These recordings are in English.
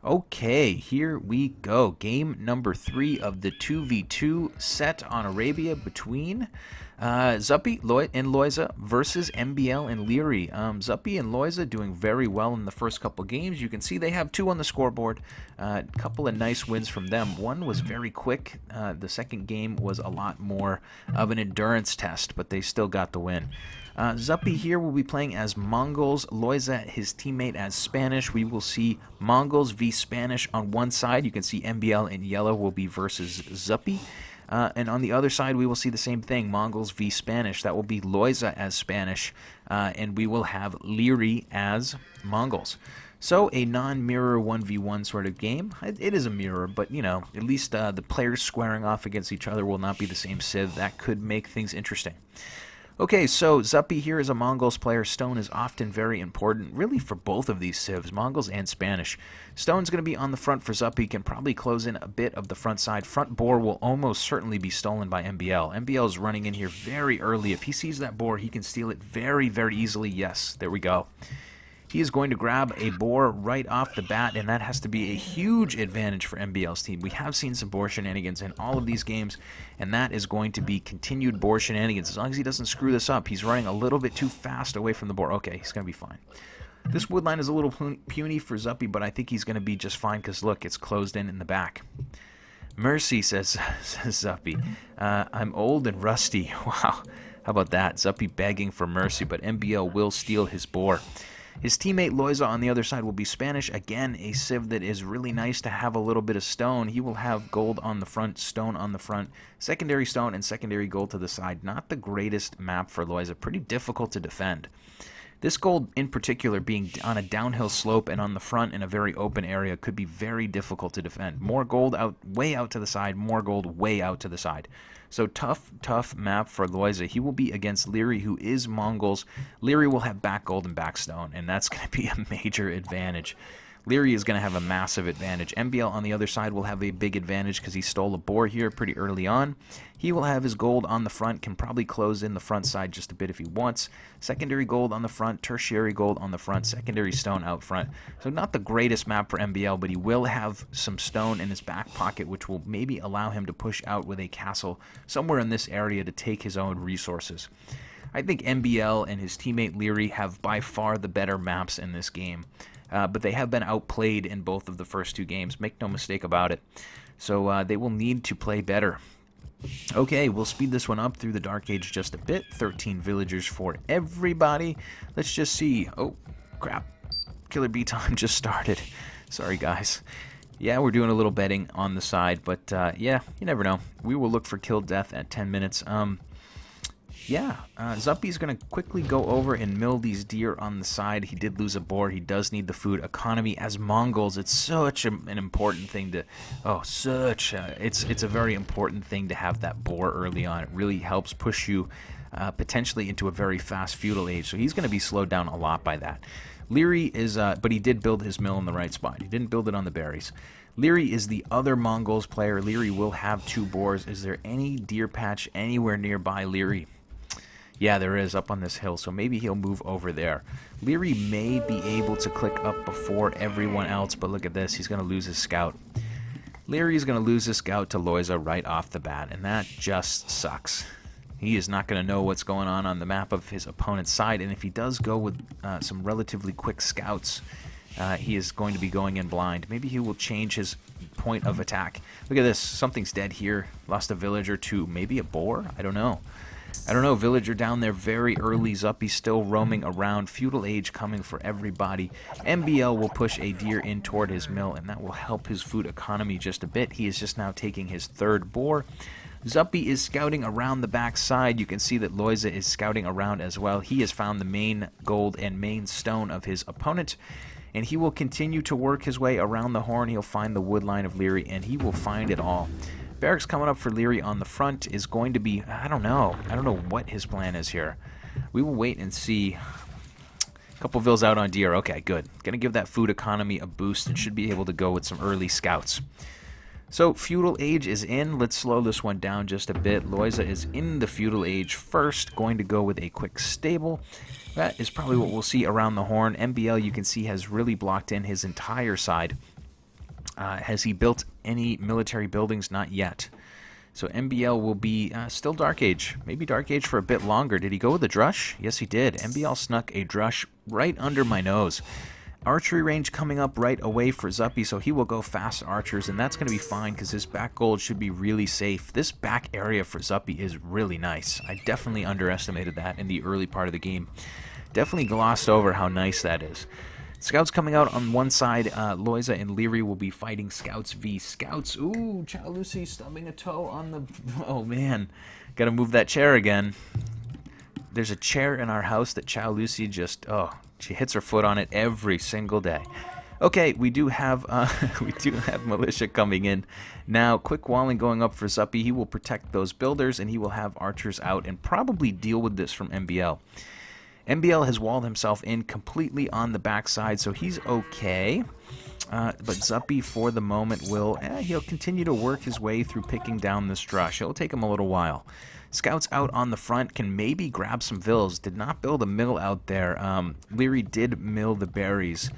Okay, here we go. Game number 3 of the 2v2 set on Arabia between Zuppi and Lojza versus MBL and Lierey. Zuppi and Lojza doing very well in the first couple games. You can see they have 2 on the scoreboard. A couple of nice wins from them. One was very quick. The second game was a lot more of an endurance test, but they still got the win. Zuppi here will be playing as Mongols, Lojza, his teammate, as Spanish. We will see Mongols v Spanish on one side. You can see MBL in yellow will be versus Zuppi. And on the other side, we will see the same thing, Mongols v Spanish. That will be Lojza as Spanish, and we will have Lierey as Mongols. So a non-mirror 1v1 sort of game. It is a mirror, but, you know, at least the players squaring off against each other will not be the same civ. That could make things interesting. Okay, so Zuppi here is a Mongols player. Stone is often very important, really, for both of these civs, Mongols and Spanish. Stone's going to be on the front for Zuppi, can probably close in a bit of the front side. Front boar will almost certainly be stolen by MBL. MBL is running in here very early. If he sees that boar, he can steal it very, very easily. Yes, there we go. He is going to grab a boar right off the bat, and that has to be a huge advantage for MBL's team. We have seen some boar shenanigans in all of these games, and that is going to be continued boar shenanigans. As long as he doesn't screw this up, he's running a little bit too fast away from the boar. Okay, he's going to be fine. This wood line is a little puny for Zuppi, but I think he's going to be just fine because, look, it's closed in the back. Mercy, says Zuppi. I'm old and rusty. Wow, how about that? Zuppi begging for mercy, but MBL will steal his boar. His teammate Lojza on the other side will be Spanish. Again, a civ that is really nice to have a little bit of stone. He will have gold on the front, stone on the front, secondary stone, and secondary gold to the side. Not the greatest map for Lojza. Pretty difficult to defend. This gold in particular being on a downhill slope and on the front in a very open area could be very difficult to defend. More gold out, way out to the side, more gold way out to the side. So tough map for Lojza. He will be against Lierey, who is Mongols. Lierey will have back gold and back stone, and that's going to be a major advantage. Lierey is going to have a massive advantage. MBL on the other side will have a big advantage because he stole a boar here pretty early on. He will have his gold on the front, can probably close in the front side just a bit if he wants. Secondary gold on the front, tertiary gold on the front, secondary stone out front. So not the greatest map for MBL, but he will have some stone in his back pocket, which will maybe allow him to push out with a castle somewhere in this area to take his own resources. I think MBL and his teammate Lierey have by far the better maps in this game. But they have been outplayed in both of the first 2 games. Make no mistake about it. So they will need to play better. Okay, we'll speed this one up through the Dark Age just a bit. 13 villagers for everybody. Let's just see. Oh, crap. Killer Bee time just started. Sorry, guys. Yeah, we're doing a little betting on the side, but yeah, you never know. We will look for kill death at 10 minutes. Yeah, Zuppi's going to quickly go over and mill these deer on the side. He did lose a boar. He does need the food economy. As Mongols, it's such an important thing to... Oh, it's a very important thing to have that boar early on. It really helps push you potentially into a very fast feudal age. So he's going to be slowed down a lot by that. Lierey is... but he did build his mill in the right spot. He didn't build it on the berries. Lierey is the other Mongols player. Lierey will have 2 boars. Is there any deer patch anywhere nearby Lierey? Yeah, there is, up on this hill, so maybe he'll move over there. Lierey may be able to click up before everyone else, but look at this. He's going to lose his scout. Lierey is going to lose his scout to Lojza right off the bat, and that just sucks. He is not going to know what's going on the map of his opponent's side, and if he does go with some relatively quick scouts, he is going to be going in blind. Maybe he will change his point of attack. Look at this. Something's dead here. Lost a villager to maybe a boar? I don't know. Villager down there very early. Zuppi still roaming around. Feudal age coming for everybody. MBL will push a deer in toward his mill, and that will help his food economy just a bit. He is just now taking his 3rd boar. Zuppi is scouting around the back side. You can see that Lojza is scouting around as well. He has found the main gold and main stone of his opponent, and he will continue to work his way around the horn. He'll find the wood line of Lierey, and he will find it all. Barracks coming up for Lierey on the front is going to be, I don't know what his plan is here. We will wait and see. A couple vills out on deer. Okay, good. Going to give that food economy a boost and should be able to go with some early scouts. So, feudal age is in. Let's slow this one down just a bit. Lojza is in the feudal age first. Going to go with a quick stable. That is probably what we'll see around the horn. MBL, you can see, has really blocked in his entire side. Has he built any military buildings? Not yet. So MBL will be still Dark Age. Maybe Dark Age for a bit longer. Did he go with a Drush? Yes, he did. MBL snuck a Drush right under my nose. Archery range coming up right away for Zuppi, so he will go fast archers, and that's going to be fine because his back gold should be really safe. This back area for Zuppi is really nice. I definitely underestimated that in the early part of the game. Definitely glossed over how nice that is. Scouts coming out on one side. Lojza and Lierey will be fighting Scouts v Scouts. Ooh, Chow Lucy stubbing a toe on the... Oh, man. Got to move that chair again. There's a chair in our house that Chow Lucy just... Oh, she hits her foot on it every single day. Okay, we do have militia coming in. Now, quick walling going up for Zuppi. He will protect those builders, and he will have archers out and probably deal with this from MBL. MBL has walled himself in completely on the backside, so he's okay. But Zuppi, for the moment, he'll continue to work his way through picking down this Drush. It'll take him a little while. Scouts out on the front can maybe grab some vills. Did not build a mill out there. Lierey did mill the berries.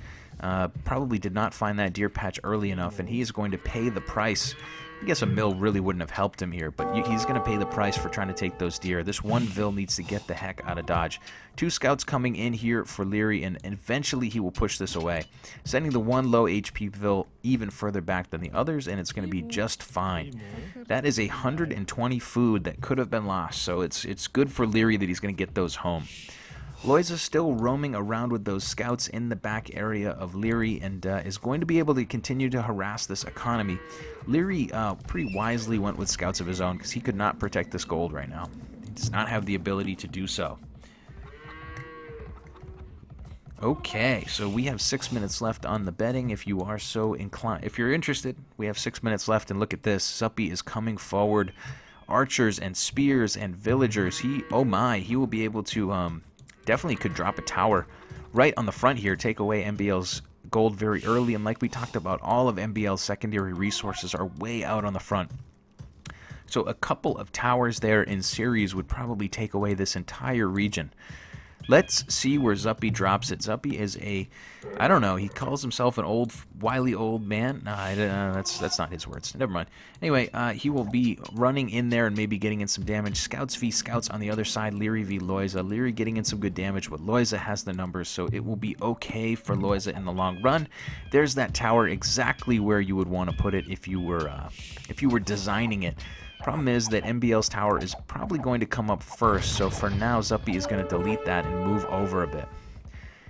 Probably did not find that deer patch early enough, and he is going to pay the price. I guess a mill really wouldn't have helped him here, but he's going to pay the price for trying to take those deer. This one vill needs to get the heck out of Dodge. Two scouts coming in here for Lierey, and eventually he will push this away, sending the one low HP vill even further back than the others, and it's going to be just fine. That is 120 food that could have been lost, so it's good for Lierey that he's going to get those home. Lojza still roaming around with those scouts in the back area of Lierey and is going to be able to continue to harass this economy. Lierey pretty wisely went with scouts of his own because he could not protect this gold right now. He does not have the ability to do so. Okay, so we have 6 minutes left on the betting. If you are so inclined, if you're interested, we have 6 minutes left, and look at this. Zuppi is coming forward. Archers and spears and villagers. Oh my, he will be able to... Definitely could drop a tower right on the front here, take away MBL's gold very early, and like we talked about, all of MBL's secondary resources are way out on the front. So a couple of towers there in series would probably take away this entire region. Let's see where Zuppi drops it. Zuppi is I don't know, he calls himself an old, wily old man. No, that's not his words. Never mind. Anyway, he will be running in there and maybe getting in some damage. Scouts v Scouts on the other side. Lierey v Lojza. Lierey getting in some good damage, but Lojza has the numbers, so it will be okay for Lojza in the long run. There's that tower exactly where you would want to put it if you were designing it. Problem is that MBL's tower is probably going to come up first, so for now Zuppi is going to delete that and move over a bit.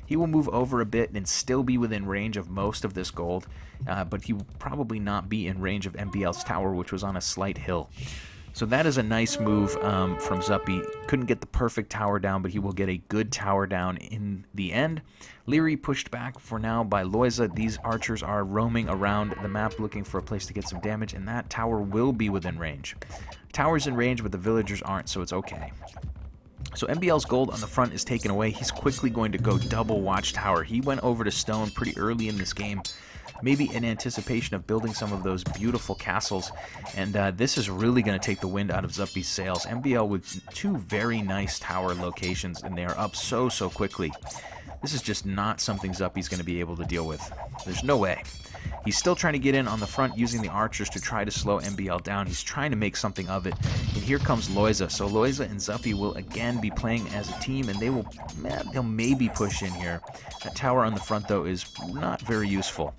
He will move over a bit and still be within range of most of this gold, but he will probably not be in range of MBL's tower, which was on a slight hill. So that is a nice move from Zuppi. Couldn't get the perfect tower down, but he will get a good tower down in the end. Lierey pushed back for now by Lojza. These archers are roaming around the map looking for a place to get some damage, and that tower will be within range. Tower's in range, but the villagers aren't, so it's okay. So MBL's gold on the front is taken away. He's quickly going to go double watchtower. He went over to stone pretty early in this game, maybe in anticipation of building some of those beautiful castles, and this is really going to take the wind out of Zuppi's sails. MBL with two very nice tower locations, and they are up so quickly. This is just not something Zuppi's going to be able to deal with. There's no way. He's still trying to get in on the front using the archers to try to slow MBL down. He's trying to make something of it. And here comes Lojza. So Lojza and Zuppi will again be playing as a team, and they'll maybe push in here. That tower on the front, though, is not very useful.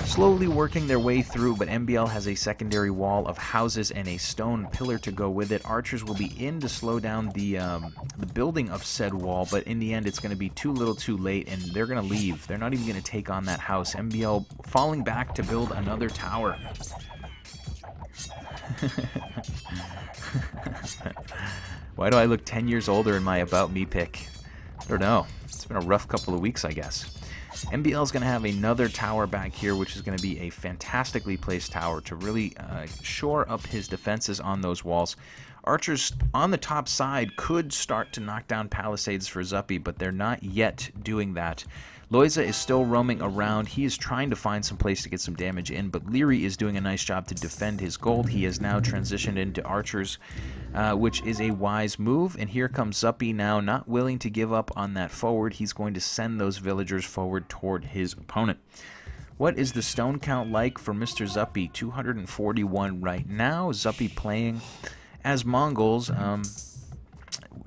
Slowly working their way through, but MBL has a secondary wall of houses and a stone pillar to go with it. Archers will be in to slow down the building of said wall, but in the end it's going to be too little too late, and they're going to leave. They're not even going to take on that house. MBL falling back to build another tower. Why do I look 10 years older in my About Me pick? I don't know. It's been a rough couple of weeks, I guess. MBL is going to have another tower back here, which is going to be a fantastically placed tower to really shore up his defenses on those walls. Archers on the top side could start to knock down palisades for Zuppi, but they're not yet doing that. Lojza is still roaming around. He is trying to find some place to get some damage in, but Lierey is doing a nice job to defend his gold. He has now transitioned into archers, which is a wise move. And here comes Zuppi now, not willing to give up on that forward. He's going to send those villagers forward toward his opponent. What is the stone count like for Mr. Zuppi? 241 right now. Zuppi playing as Mongols.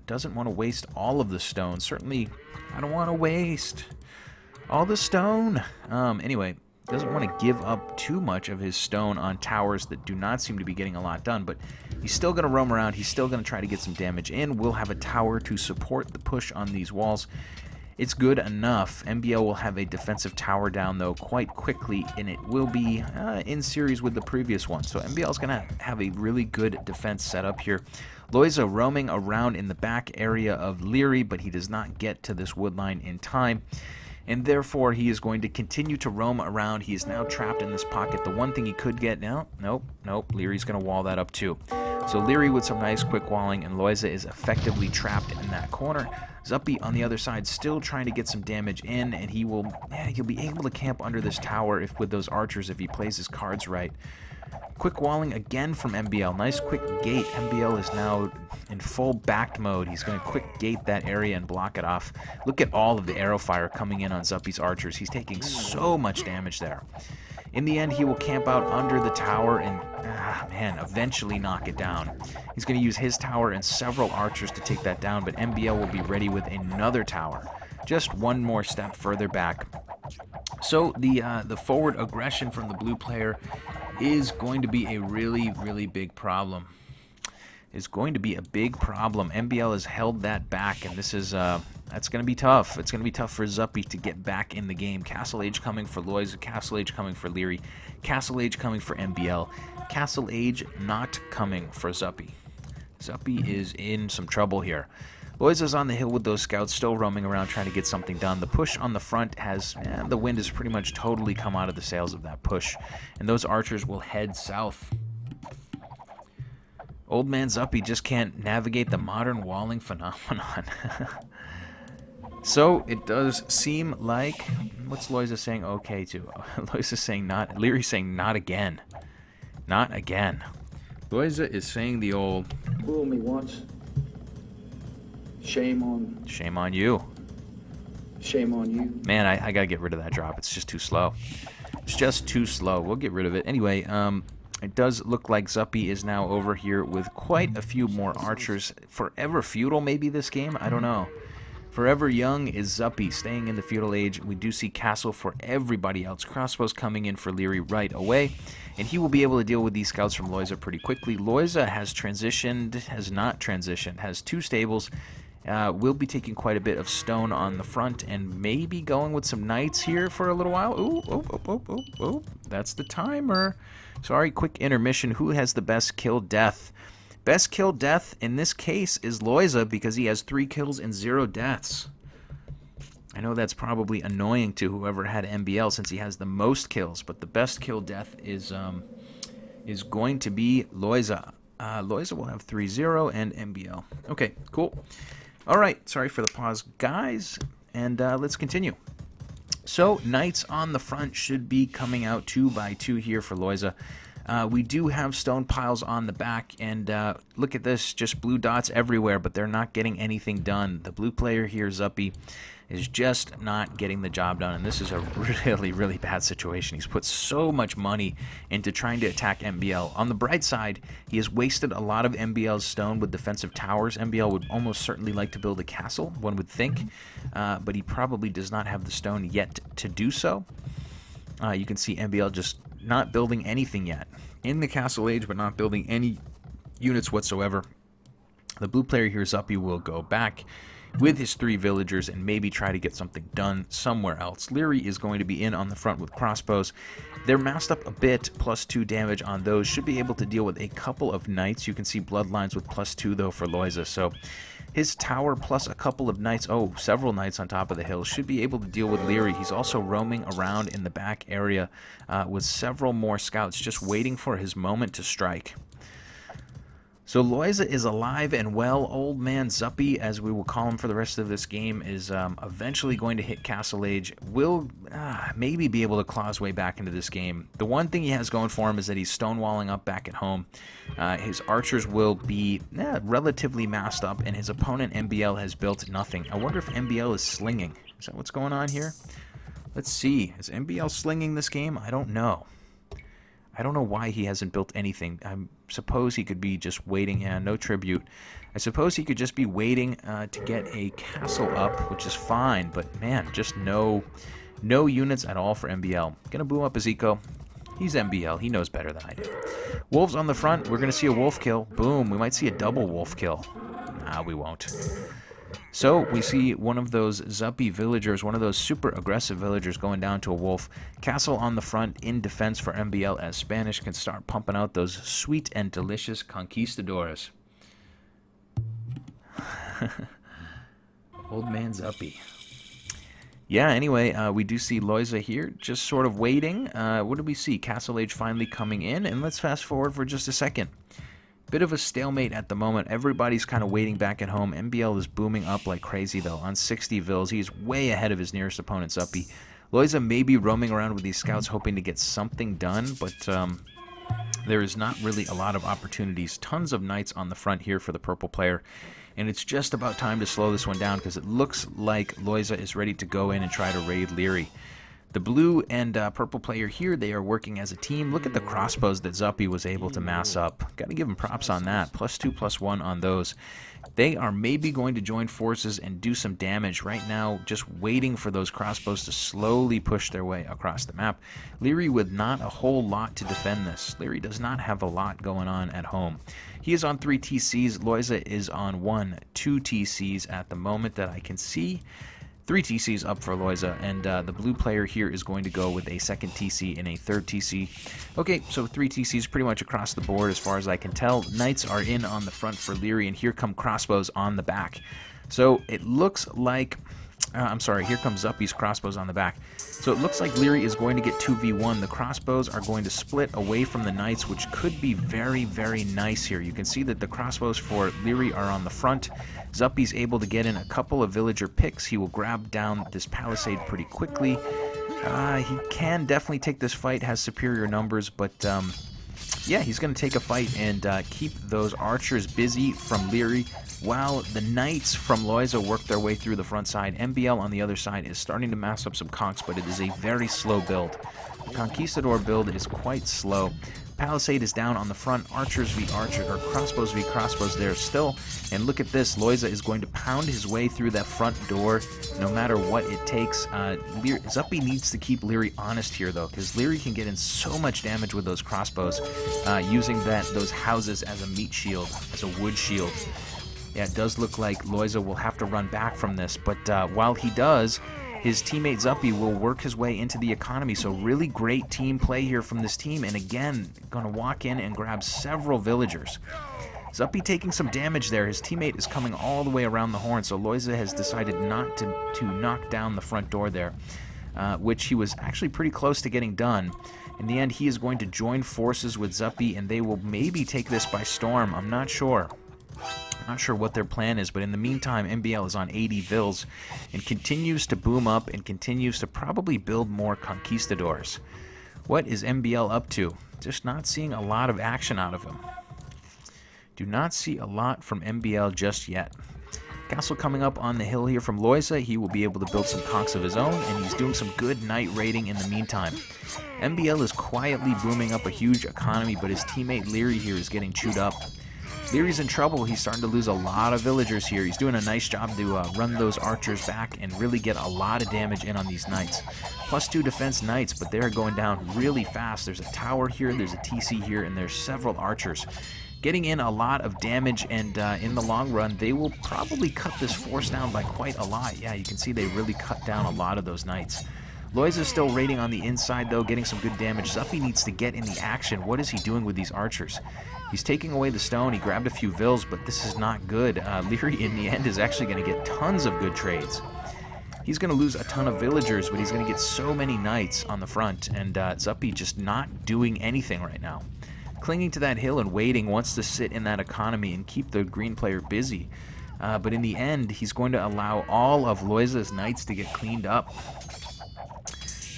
Doesn't want to waste all of the stone. Certainly, I don't want to waste all the stone. Anyway, doesn't want to give up too much of his stone on towers that do not seem to be getting a lot done, but he's still going to roam around. He's still going to try to get some damage in. We'll have a tower to support the push on these walls. It's good enough. MBL will have a defensive tower down, though, quite quickly, and it will be in series with the previous one. So MBL is going to have a really good defense set up here. Lojza roaming around in the back area of Lierey, but he does not get to this wood line in time. And therefore, he is going to continue to roam around. He is now trapped in this pocket. The one thing he could get now, nope. Lierey's going to wall that up too. So Lierey with some nice quick walling, and Lojza is effectively trapped in that corner. Zuppi on the other side still trying to get some damage in, and he'll be able to camp under this tower with those archers if he plays his cards right. Quick walling again from MBL. Nice quick gate. MBL is now in full backed mode. He's going to quick gate that area and block it off. Look at all of the arrow fire coming in on Zuppi's archers. He's taking so much damage there. In the end, he will camp out under the tower and, eventually knock it down. He's going to use his tower and several archers to take that down, but MBL will be ready with another tower. Just one more step further back. So the forward aggression from the blue player is going to be a really, really big problem. Is going to be a big problem. MBL has held that back, and this is that's going to be tough. It's going to be tough for Zuppi to get back in the game. Castle Age coming for Lojza, Castle Age coming for Lierey, Castle Age coming for MBL, Castle Age not coming for Zuppi. Zuppi is in some trouble here. Lojza's on the hill with those scouts, still roaming around trying to get something done. The push on the front has, the wind has pretty much totally come out of the sails of that push, and those archers will head south. Old man Zuppi just can't navigate the modern walling phenomenon. So it does seem like, what's Lojza saying okay to? Lojza's saying not, Lierey's saying not again. Not again. Lojza is saying the old, fool me once. Shame on you. Shame on you. Man, I gotta get rid of that drop. It's just too slow. It's just too slow. We'll get rid of it. Anyway, it does look like Zuppi is now over here with quite a few more archers. Forever feudal maybe this game? I don't know. Forever young is Zuppi staying in the feudal age. We do see castle for everybody else. Crossbows coming in for Lierey right away. And he will be able to deal with these scouts from Lojza pretty quickly. Lojza has transitioned, has not transitioned, has two stables. We'll be taking quite a bit of stone on the front and maybe going with some knights here for a little while. Ooh, that's the timer. Sorry, quick intermission. Who has the best kill death? Best kill death in this case is Lojza because he has 3 kills and 0 deaths. I know that's probably annoying to whoever had MBL since he has the most kills, but the best kill death is going to be Lojza. Lojza will have 3-0 and MBL. Okay, cool. All right, sorry for the pause, guys, and let's continue. So, knights on the front should be coming out 2 by 2 here for Lojza. We do have stone piles on the back, and look at this, just blue dots everywhere, but they're not getting anything done. The blue player here, Zuppi, is just not getting the job done, and this is a really, really bad situation. He's put so much money into trying to attack MBL. On the bright side, he has wasted a lot of MBL's stone with defensive towers. MBL would almost certainly like to build a castle, one would think, but he probably does not have the stone yet to do so. You can see MBL just not building anything yet. In the castle age, but not building any units whatsoever. The blue player here, Zuppi, will go back with his 3 villagers and maybe try to get something done somewhere else. Lierey is going to be in on the front with crossbows. They're masked up a bit, +2 damage on those. Should be able to deal with a couple of knights. You can see bloodlines with +2 though for Lojza. So his tower plus a couple of knights, several knights on top of the hill, should be able to deal with Lierey. He's also roaming around in the back area with several more scouts just waiting for his moment to strike. So Lojza is alive and well. Old man Zuppi, as we will call him for the rest of this game, is eventually going to hit Castle Age. Will maybe be able to claw his way back into this game. The one thing he has going for him is that he's stonewalling up back at home. His archers will be relatively masked up, and his opponent MBL has built nothing. I wonder if MBL is slinging. Is that what's going on here? Let's see. Is MBL slinging this game? I don't know. I don't know why he hasn't built anything. I suppose he could be just waiting. Yeah, no tribute. I suppose he could just be waiting to get a castle up, which is fine. But, man, just no units at all for MBL. Gonna boom up his eco. He's MBL. He knows better than I do. Wolves on the front. We're going to see a wolf kill. Boom. We might see a double wolf kill. Nah, we won't. So we see one of those Zuppi villagers, one of those super aggressive villagers going down to a wolf. Castle on the front in defense for MBL as Spanish can start pumping out those sweet and delicious conquistadors. Old man Zuppi. Yeah, anyway, we do see Lojza here, just sort of waiting. What do we see? Castle Age finally coming in, and let's fast forward for just a second. Bit of a stalemate at the moment. Everybody's kind of waiting back at home. MBL is booming up like crazy, though, on 60 vills. He's way ahead of his nearest opponent, Zuppi. Lojza may be roaming around with these scouts hoping to get something done, but there is not really a lot of opportunities. Tons of knights on the front here for the purple player. And it's just about time to slow this one down because it looks like Lojza is ready to go in and try to raid Lierey. The blue and purple player here, they are working as a team. Look at the crossbows that Zuppi was able to mass up. Got to give him props on that. +2/+1 on those. They are maybe going to join forces and do some damage right now, just waiting for those crossbows to slowly push their way across the map. Lierey with not a whole lot to defend this. Lierey does not have a lot going on at home. He is on 3 TCs. Lojza is on 2 TCs at the moment that I can see. 3 TCs up for Lojza, and the blue player here is going to go with a 2nd TC and a 3rd TC. Okay, so 3 TCs pretty much across the board as far as I can tell. Knights are in on the front for Lierey, and here come crossbows on the back. So it looks like... I'm sorry, here comes Zuppi's crossbows on the back. So it looks like Lierey is going to get 2v1. The crossbows are going to split away from the knights, which could be very, very nice here. You can see that the crossbows for Lierey are on the front. Zuppi's able to get in a couple of villager picks. He will grab down this palisade pretty quickly. He can definitely take this fight, has superior numbers, but yeah, he's going to take a fight and keep those archers busy from Lierey, while the knights from Lojza work their way through the front side. MBL on the other side is starting to mass up some conks, but it is a very slow build. The Conquistador build is quite slow. Palisade is down on the front. Archers v archers, or crossbows v crossbows there still. And look at this. Lojza is going to pound his way through that front door no matter what it takes. Zuppi needs to keep Lierey honest here, though, because Lierey can get in so much damage with those crossbows using those houses as a meat shield, as a wood shield. Yeah, it does look like Lojza will have to run back from this, but while he does, his teammate Zuppi will work his way into the economy. So really great team play here from this team, and again, going to walk in and grab several villagers. Zuppi taking some damage there. His teammate is coming all the way around the horn, so Lojza has decided not to knock down the front door there, which he was actually pretty close to getting done. In the end, he is going to join forces with Zuppi, and they will maybe take this by storm. I'm not sure. Not sure what their plan is, but in the meantime, MBL is on 80 vills and continues to boom up and continues to probably build more conquistadors. What is MBL up to? Just not seeing a lot of action out of him. Do not see a lot from MBL just yet. Castle coming up on the hill here from Lojza. He will be able to build some conks of his own, and he's doing some good knight raiding in the meantime. MBL is quietly booming up a huge economy, but his teammate Lierey here is getting chewed up. Lierey's in trouble. He's starting to lose a lot of villagers here. He's doing a nice job to run those archers back and really get a lot of damage in on these knights. +2 defense knights, but they're going down really fast. There's a tower here, there's a TC here, and there's several archers. Getting in a lot of damage, and in the long run, they will probably cut this force down by quite a lot. Yeah, you can see they really cut down a lot of those knights. Lojza is still raiding on the inside, though, getting some good damage. Zuppi needs to get in the action. What is he doing with these archers? He's taking away the stone. He grabbed a few vills, but this is not good. Lierey, in the end, is actually going to get tons of good trades. He's going to lose a ton of villagers, but he's going to get so many knights on the front, and Zuppi just not doing anything right now. Clinging to that hill and waiting, wants to sit in that economy and keep the green player busy. But in the end, he's going to allow all of Lojza's knights to get cleaned up.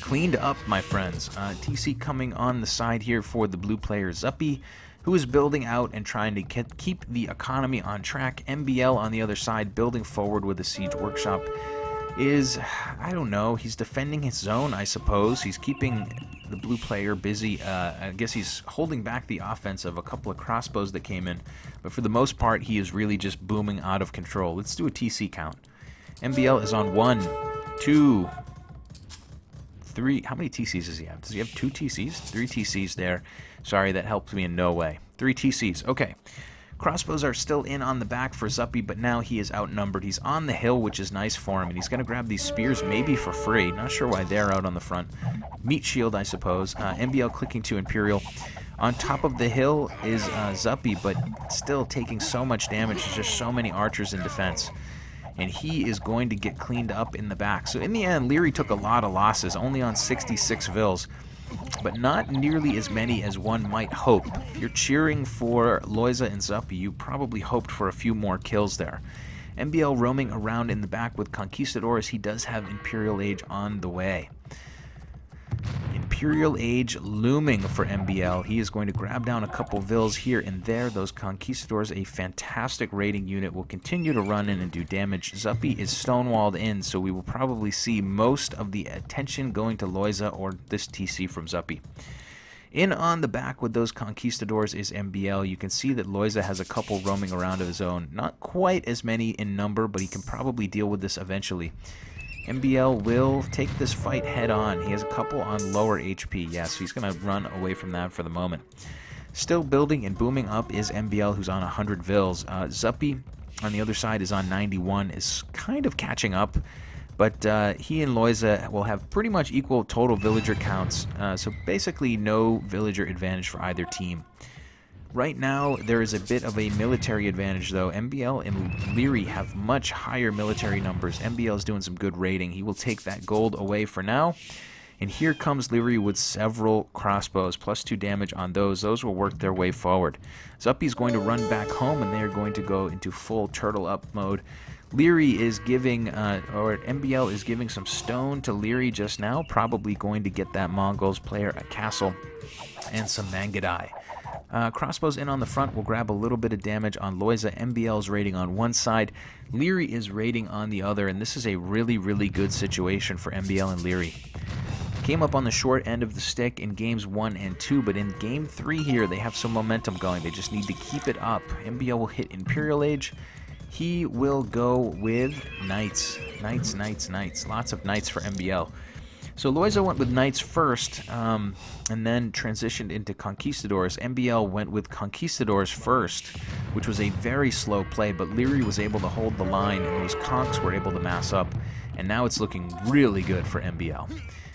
Cleaned up, my friends. TC coming on the side here for the blue player Zuppi, who is building out and trying to keep the economy on track. MBL on the other side, building forward with the siege workshop. is, I don't know, he's defending his zone, I suppose. He's keeping the blue player busy. I guess he's holding back the offense of a couple of crossbows that came in. But for the most part, he is really just booming out of control. Let's do a TC count. MBL is on 1, 2, 3. How many TCs does he have? Does he have 2 TCs? 3 TCs there. Sorry, that helped me in no way. 3 TCs. Okay. Crossbows are still in on the back for Zuppi, but now he is outnumbered. He's on the hill, which is nice for him, and he's going to grab these spears maybe for free. Not sure why they're out on the front. Meat shield, I suppose. MBL clicking to Imperial. On top of the hill is Zuppi, but still taking so much damage. There's just so many archers in defense. And he is going to get cleaned up in the back. So in the end, Lierey took a lot of losses, only on 66 vills. But not nearly as many as one might hope. If you're cheering for Lojza and Zuppi, you probably hoped for a few more kills there. MBL roaming around in the back with Conquistadors. He does have Imperial Age on the way. Imperial Age looming for MBL. He is going to grab down a couple vills here and there. Those Conquistadors, a fantastic raiding unit, will continue to run in and do damage. Zuppi is stonewalled in, so we will probably see most of the attention going to Lojza or this TC from Zuppi. In on the back with those Conquistadors is MBL. You can see that Lojza has a couple roaming around of his own. Not quite as many in number, but he can probably deal with this eventually. MBL will take this fight head on. He has a couple on lower HP. Yeah, so he's going to run away from that for the moment. Still building and booming up is MBL, who's on 100 vills. Zuppi, on the other side, is on 91, is kind of catching up. But he and Lojza will have pretty much equal total villager counts. So basically no villager advantage for either team. Right now, there is a bit of a military advantage, though. MBL and Lierey have much higher military numbers. MBL is doing some good raiding. He will take that gold away for now. And here comes Lierey with several crossbows, plus 2 damage on those. Those will work their way forward. Zuppi is going to run back home, and they're going to go into full turtle up mode. Lierey is giving, or MBL is giving some stone to Lierey just now. Probably going to get that Mongols player a castle and some Mangadai. Crossbows in on the front will grab a little bit of damage on Lojza. MBL's raiding on one side. Lierey is raiding on the other, and this is a really, really good situation for MBL and Lierey. Came up on the short end of the stick in games 1 and 2, but in game 3 here, they have some momentum going. They just need to keep it up. MBL will hit Imperial Age. He will go with Knights. Knights. Lots of Knights for MBL. So Lojza went with Knights first, and then transitioned into Conquistadors. MBL went with Conquistadors first, which was a very slow play, but Lierey was able to hold the line, and those Conks were able to mass up, and now it's looking really good for MBL.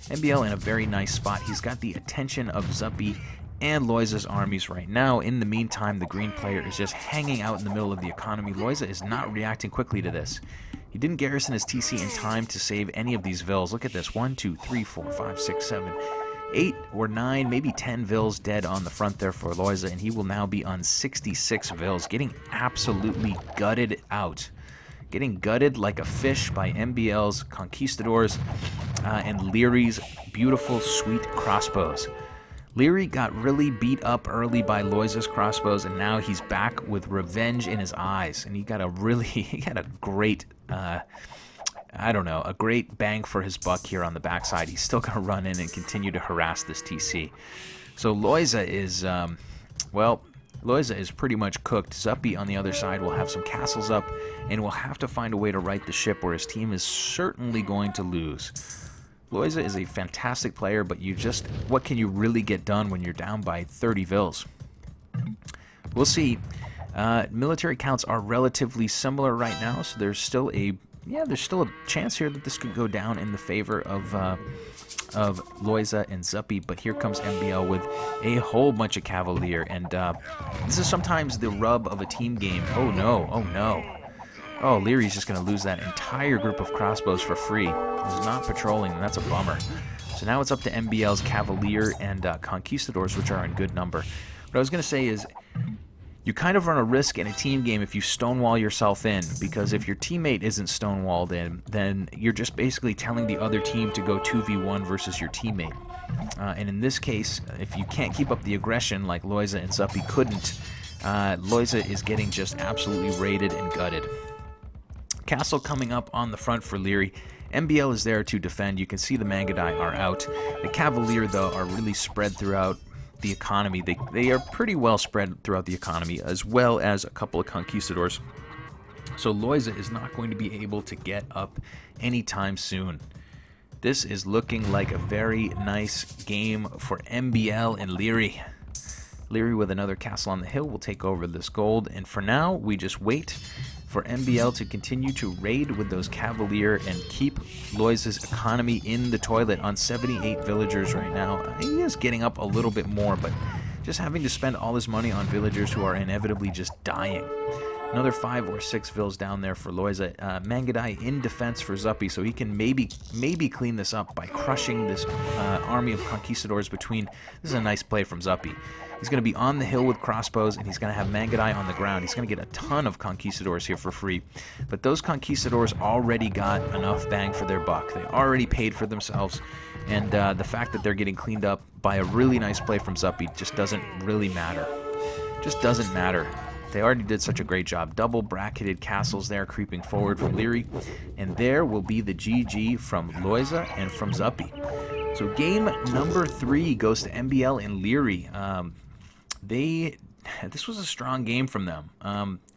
MBL in a very nice spot. He's got the attention of Zuppi and Lojza's armies right now. In the meantime, the green player is just hanging out in the middle of the economy. Lojza is not reacting quickly to this. He didn't garrison his TC in time to save any of these vills. Look at this. 1, 2, 3, 4, 5, 6, 7, 8 or 9, maybe 10 vills dead on the front there for Lojza, and he will now be on 66 vills, getting absolutely gutted out. Getting gutted like a fish by MBL's Conquistadors and Lierey's beautiful, sweet crossbows. Lierey got really beat up early by Lojza's crossbows, and now he's back with revenge in his eyes. And he got a great, a great bang for his buck here on the backside. He's still going to run in and continue to harass this TC. So Lojza is, Lojza is pretty much cooked. Zuppi on the other side will have some castles up, and will have to find a way to right the ship, or his team is certainly going to lose. Lojza is a fantastic player, but what can you really get done when you're down by 30 vills? We'll see. Military counts are relatively similar right now, so there's still a chance here that this could go down in the favor of Lojza and Zuppi, but here comes MBL with a whole bunch of Cavalier, and this is sometimes the rub of a team game. Oh no. Oh, Lierey's just going to lose that entire group of crossbows for free. He's not patrolling, and that's a bummer. So now it's up to MBL's Cavalier and Conquistadors, which are in good number. What I was going to say is, you kind of run a risk in a team game if you stonewall yourself in, because if your teammate isn't stonewalled in, then you're just basically telling the other team to go 2v1 versus your teammate. And in this case, if you can't keep up the aggression like Lojza and Zuppi couldn't, Lojza is getting just absolutely raided and gutted. Castle coming up on the front for Lierey. MBL is there to defend. You can see the Mangudai are out. The Cavalier, though, are really spread throughout the economy. They are pretty well spread throughout the economy, as well as a couple of Conquistadors. So Lojza is not going to be able to get up anytime soon. This is looking like a very nice game for MBL and Lierey. Lierey with another castle on the hill will take over this gold, and for now we just wait for MBL to continue to raid with those Cavalier and keep Lojza's economy in the toilet on 78 villagers right now. He is getting up a little bit more, but just having to spend all his money on villagers who are inevitably just dying. Another 5 or 6 vills down there for Lojza. Mangudai in defense for Zuppi, so he can maybe clean this up by crushing this army of Conquistadors between. This is a nice play from Zuppi. He's going to be on the hill with crossbows, and he's going to have Mangudai on the ground. He's going to get a ton of Conquistadors here for free. But those Conquistadors already got enough bang for their buck. They already paid for themselves, and the fact that they're getting cleaned up by a really nice play from Zuppi just doesn't really matter. Just doesn't matter. They already did such a great job. Double bracketed castles there creeping forward from Lierey. And there will be the GG from Lojza and from Zuppi. So game number 3 goes to MBL and Lierey. This was a strong game from them.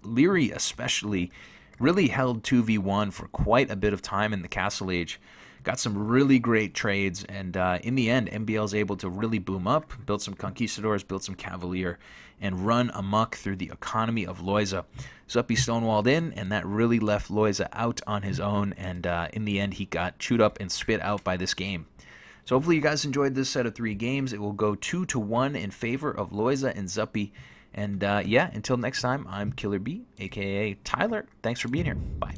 Lierey especially really held 2v1 for quite a bit of time in the Castle Age. Got some really great trades, and in the end, MBL is able to really boom up, build some Conquistadors, build some Cavalier, and run amok through the economy of Lojza. Zuppi stonewalled in, and that really left Lojza out on his own, and in the end, he got chewed up and spit out by this game. So hopefully you guys enjoyed this set of 3 games. It will go 2-1 in favor of Lojza and Zuppi. And yeah, until next time, I'm Killer B, a.k.a. Tyler. Thanks for being here. Bye.